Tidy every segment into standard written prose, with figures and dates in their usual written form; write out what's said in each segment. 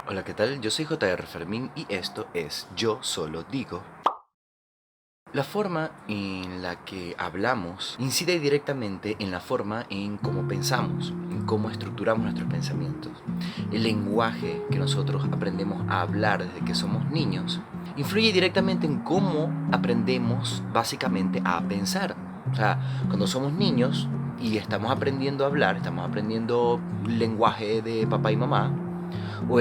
Hola, ¿qué tal? Yo soy JR Fermín y esto es Yo Solo Digo. La forma en la que hablamos incide directamente en la forma en cómo pensamos, en cómo estructuramos nuestros pensamientos. El lenguaje que nosotros aprendemos a hablar desde que somos niños influye directamente en cómo aprendemos básicamente a pensar. O sea, cuando somos niños y estamos aprendiendo a hablar, estamos aprendiendo lenguaje de papá y mamá, o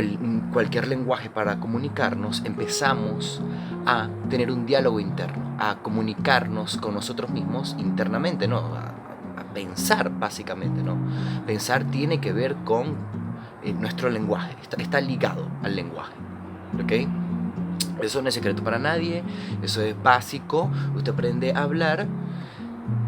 cualquier lenguaje para comunicarnos, empezamos a tener un diálogo interno, a comunicarnos con nosotros mismos internamente, ¿no? A pensar, básicamente, ¿no? Pensar tiene que ver con nuestro lenguaje, está ligado al lenguaje, ¿ok? Eso no es secreto para nadie, eso es básico, usted aprende a hablar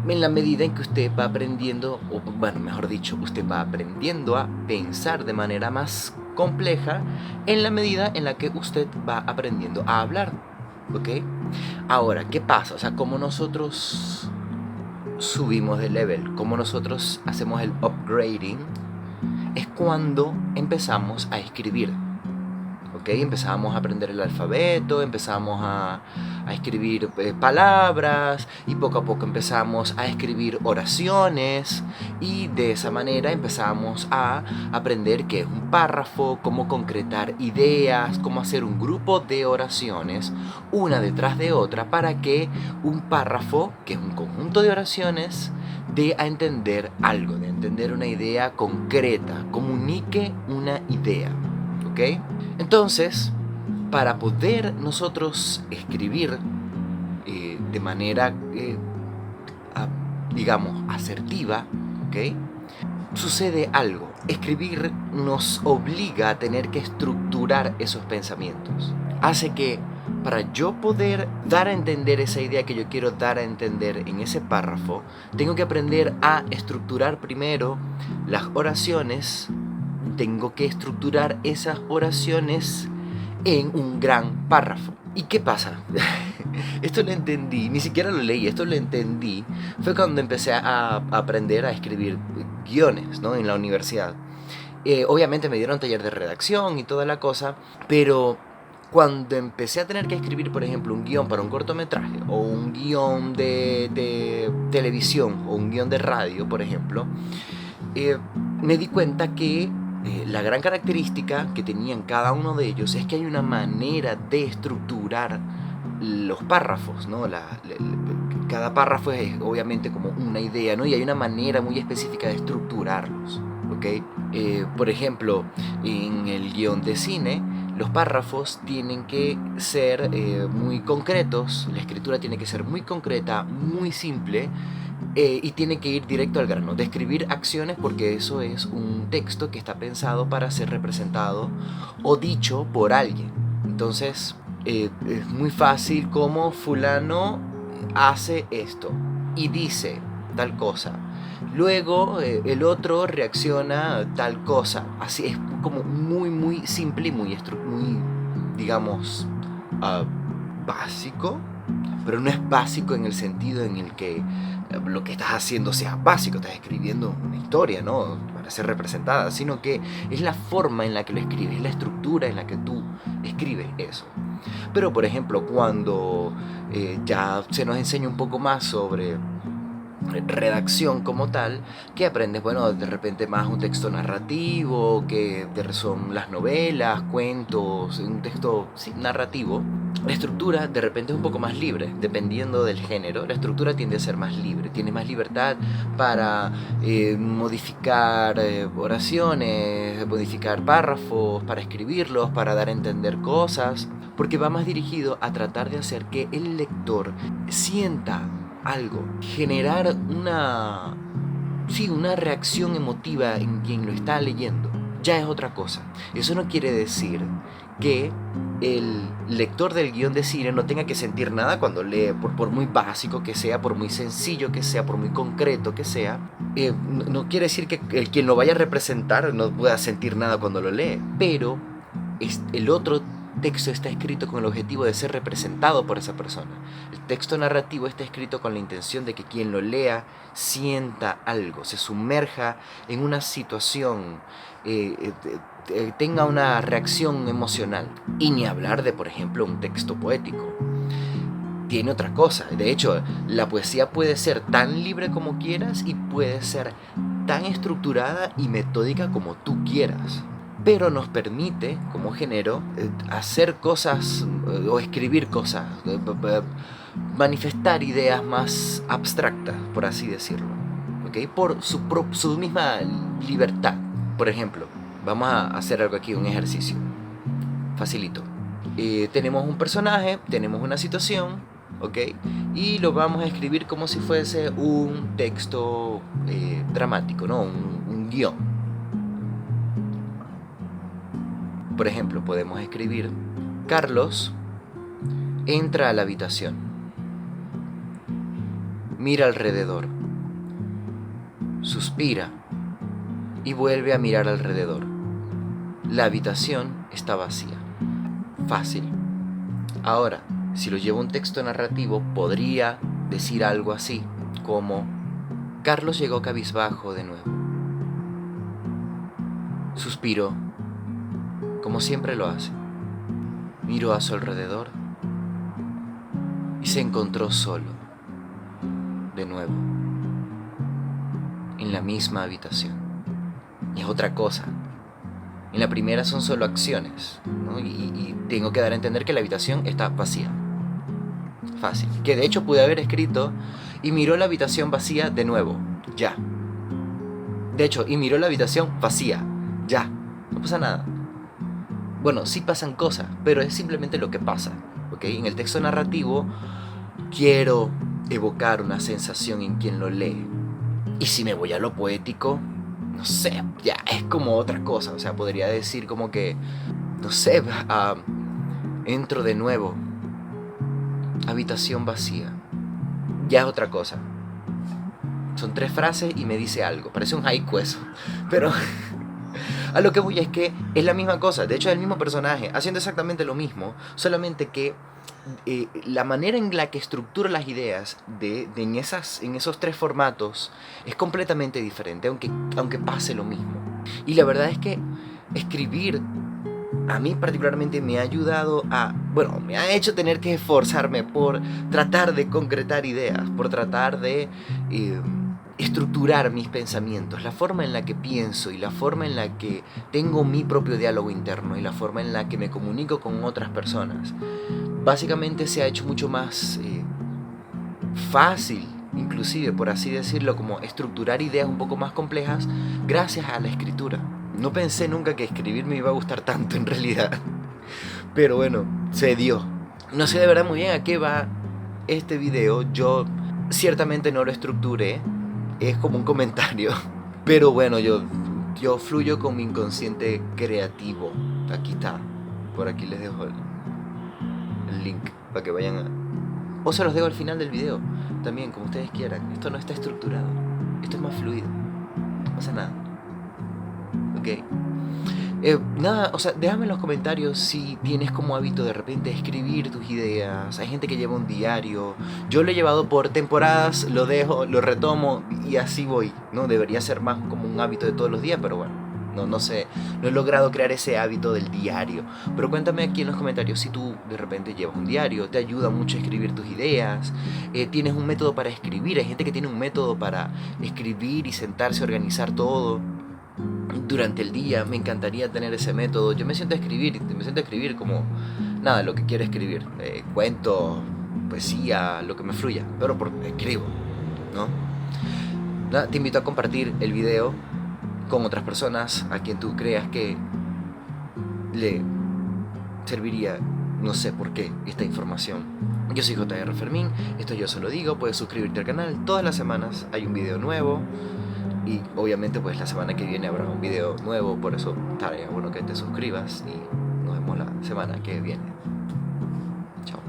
en la medida en que usted va aprendiendo, o bueno, mejor dicho, usted va aprendiendo a pensar de manera más compleja en la medida en la que usted va aprendiendo a hablar, ¿ok? Ahora, ¿qué pasa? O sea, ¿cómo nosotros subimos de level? ¿Cómo nosotros hacemos el upgrading? Es cuando empezamos a escribir. ¿Ok? Empezamos a aprender el alfabeto, empezamos a escribir palabras y poco a poco empezamos a escribir oraciones y de esa manera empezamos a aprender qué es un párrafo, cómo concretar ideas, cómo hacer un grupo de oraciones una detrás de otra para que un párrafo, que es un conjunto de oraciones, dé a entender algo, de entender una idea concreta, comunique una idea. ¿Ok? Entonces, para poder nosotros escribir de manera, digamos, asertiva, ¿ok? Sucede algo. Escribir nos obliga a tener que estructurar esos pensamientos. Hace que para yo poder dar a entender esa idea que yo quiero dar a entender en ese párrafo, tengo que aprender a estructurar primero las oraciones. Tengo que estructurar esas oraciones en un gran párrafo. ¿Y qué pasa? Esto lo entendí, ni siquiera lo leí, esto lo entendí. Fue cuando empecé a aprender a escribir guiones, ¿no? En la universidad. Obviamente me dieron taller de redacción y toda la cosa, pero cuando empecé a tener que escribir, por ejemplo, un guión para un cortometraje, o un guión de televisión, o un guión de radio, por ejemplo, me di cuenta que la gran característica que tenían cada uno de ellos es que hay una manera de estructurar los párrafos, ¿no? Cada párrafo es obviamente como una idea, ¿no? Y hay una manera muy específica de estructurarlos, ¿ok? Por ejemplo, en el guión de cine, los párrafos tienen que ser muy concretos, la escritura tiene que ser muy concreta, muy simple, y tiene que ir directo al grano, describir acciones porque eso es un texto que está pensado para ser representado o dicho por alguien. Entonces, es muy fácil como fulano hace esto y dice tal cosa. Luego el otro reacciona tal cosa. Así es como muy simple y muy digamos, uh, básico, pero no es básico en el sentido en el que lo que estás haciendo sea básico, estás escribiendo una historia, ¿no? Para ser representada, sino que es la forma en la que lo escribes, es la estructura en la que tú escribes eso. Pero, por ejemplo, cuando ya se nos enseña un poco más sobre redacción como tal, que aprendes, bueno, de repente más un texto narrativo, que son las novelas, cuentos, un texto sí, narrativo. La estructura de repente es un poco más libre, dependiendo del género. La estructura tiende a ser más libre, tiene más libertad para modificar oraciones, modificar párrafos, para escribirlos, para dar a entender cosas, porque va más dirigido a tratar de hacer que el lector sienta algo, generar una reacción emotiva en quien lo está leyendo, ya es otra cosa. Eso no quiere decir que el lector del guión de cine no tenga que sentir nada cuando lee, por muy básico que sea, por muy sencillo que sea, por muy concreto que sea. No quiere decir que quien lo vaya a representar no pueda sentir nada cuando lo lee, pero el otro texto está escrito con el objetivo de ser representado por esa persona. El texto narrativo está escrito con la intención de que quien lo lea sienta algo, se sumerja en una situación, tenga una reacción emocional. Y ni hablar de, por ejemplo, un texto poético. Tiene otra cosa. De hecho, la poesía puede ser tan libre como quieras y puede ser tan estructurada y metódica como tú quieras. Pero nos permite, como género, hacer cosas o escribir cosas, manifestar ideas más abstractas, por así decirlo, ¿okay? Por su misma libertad. Por ejemplo, vamos a hacer algo aquí, un ejercicio facilito. Tenemos un personaje, tenemos una situación, ¿ok? Y lo vamos a escribir como si fuese un texto dramático, ¿no? Un guión. Por ejemplo, podemos escribir: Carlos entra a la habitación, mira alrededor, suspira y vuelve a mirar alrededor. La habitación está vacía. Fácil. Ahora, si lo llevo a un texto narrativo, podría decir algo así como: Carlos llegó cabizbajo de nuevo. Suspiró, como siempre lo hace. Miró a su alrededor y se encontró solo, de nuevo, en la misma habitación. Y es otra cosa. En la primera son solo acciones, ¿no? Y tengo que dar a entender que la habitación está vacía. Fácil. Que de hecho pude haber escrito: y miró la habitación vacía de nuevo. Ya. De hecho, y miró la habitación vacía. Ya. No pasa nada. Bueno, sí pasan cosas, pero es simplemente lo que pasa, ¿ok? En el texto narrativo quiero evocar una sensación en quien lo lee. Y si me voy a lo poético, no sé, ya es como otra cosa. O sea, podría decir como que, no sé, entro de nuevo, habitación vacía. Ya es otra cosa. Son 3 frases y me dice algo. Parece un haiku eso. Pero a lo que voy es que es la misma cosa. De hecho es el mismo personaje haciendo exactamente lo mismo, solamente que la manera en la que estructura las ideas en esos 3 formatos es completamente diferente, aunque pase lo mismo. Y la verdad es que escribir a mí particularmente me ha ayudado me ha hecho tener que esforzarme por tratar de concretar ideas, por tratar de estructurar mis pensamientos, la forma en la que pienso y la forma en la que tengo mi propio diálogo interno y la forma en la que me comunico con otras personas. Básicamente se ha hecho mucho más fácil, inclusive por así decirlo, como estructurar ideas un poco más complejas gracias a la escritura. No pensé nunca que escribir me iba a gustar tanto en realidad, pero bueno, se dio. No sé de verdad muy bien a qué va este video, yo ciertamente no lo estructuré, es como un comentario, pero bueno, yo fluyo con mi inconsciente creativo. Aquí está, por aquí les dejo el link para que vayan o se los dejo al final del video, también, como ustedes quieran. Esto no está estructurado, esto es más fluido, no pasa nada. Ok. Nada, o sea, déjame en los comentarios si tienes como hábito de repente escribir tus ideas. Hay gente que lleva un diario. Yo lo he llevado por temporadas, lo dejo, lo retomo y así voy, ¿no? Debería ser más como un hábito de todos los días, pero bueno, no sé, no he logrado crear ese hábito del diario. Pero cuéntame aquí en los comentarios si tú de repente llevas un diario, te ayuda mucho a escribir tus ideas, tienes un método para escribir. Hay gente que tiene un método para escribir y sentarse a organizar todo durante el día. Me encantaría tener ese método. Yo me siento a escribir como nada, lo que quiero escribir, cuentos, poesía, lo que me fluya, pero escribo, ¿no? Nada, te invito a compartir el video con otras personas a quien tú creas que le serviría, no sé por qué, esta información. Yo soy JR Fermín, esto yo se lo digo. Puedes suscribirte al canal, todas las semanas hay un video nuevo. Y obviamente pues la semana que viene habrá un video nuevo, por eso estaría bueno que te suscribas y nos vemos la semana que viene. Chao.